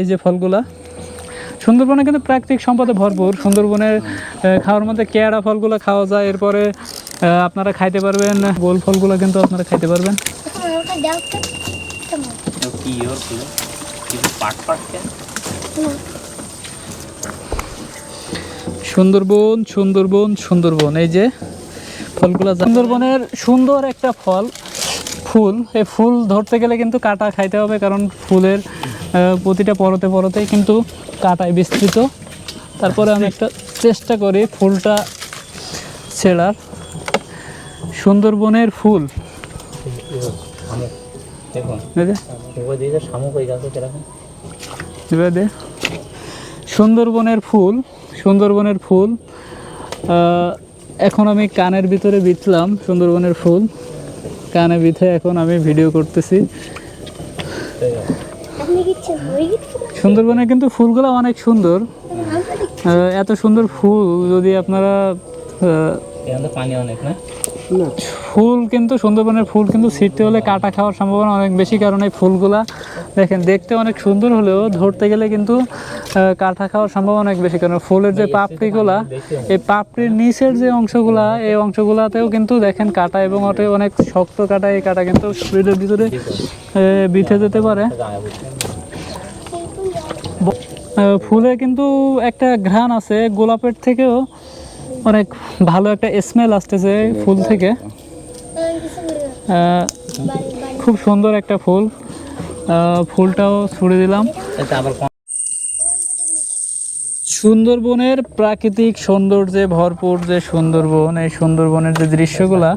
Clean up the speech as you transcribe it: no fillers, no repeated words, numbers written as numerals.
এই যে ফলগুলা, সুন্দরবনে কিন্তু প্রাকৃতিক সম্পদে ভরপুর। সুন্দরবনের খাওয়ার মধ্যে কেয়ারা ফলগুলো খাওয়া যায়। এরপরে আপনারা খাইতে পারবেন গোল ফলগুলো, কিন্তু আপনারা খাইতে পারবেন। সুন্দরবন সুন্দরবন সুন্দরবন, এই যে ফলগুলো সুন্দরবনের সুন্দর একটা ফল, ফুল। এই ফুল ধরতে গেলে কিন্তু কাটা খাইতে হবে, কারণ ফুলের প্রতিটা পরতে পরতেই কিন্তু কাটায় বিস্তৃত। তারপরে আমি একটা চেষ্টা করি ফুলটা ছেঁড়ার। সুন্দরবনের ফুল, সুন্দরবনের ফুল, সুন্দরবনের ফুল। এখন আমি কানের ভিতরে বিঁধলাম সুন্দরবনের ফুল, কানে বিঁধে এখন আমি ভিডিও করতেছি। সুন্দরবনে কিন্তু ফুলগুলো অনেক সুন্দর। এত সুন্দর ফুল যদি আপনারা পানি অনেক না, ফুল কিন্তু সুন্দরবনের ফুল কিন্তু ছিঁড়তে হলে কাটা খাওয়ার সম্ভাবনা অনেক বেশি, কারণ এই ফুলগুলা দেখেন দেখতে অনেক সুন্দর হলেও ধরতে গেলে কিন্তু কাটা খাওয়ার সম্ভাবনা অনেক বেশি। কারণ ফুলের যে পাপড়িগুলা, এই পাপড়ির নিচের যে অংশগুলা, এই অংশগুলাতেও কিন্তু দেখেন কাটা, এবং ওটা অনেক শক্ত কাটা। এই কাটা কিন্তু শরীরের ভিতরে বিঁধে যেতে পারে। ফুলে কিন্তু একটা ঘ্রাণ আছে, গোলাপের থেকেও অনেক ভালো একটা স্মেল আসতেছে ফুল থেকে। খুব সুন্দর একটা ফুল, ফুলটাও ছুড়ে দিলাম। সুন্দরবনের প্রাকৃতিক সৌন্দর্যে ভরপুর যে সুন্দরবন, এই সুন্দরবনের যে দৃশ্যগুলা,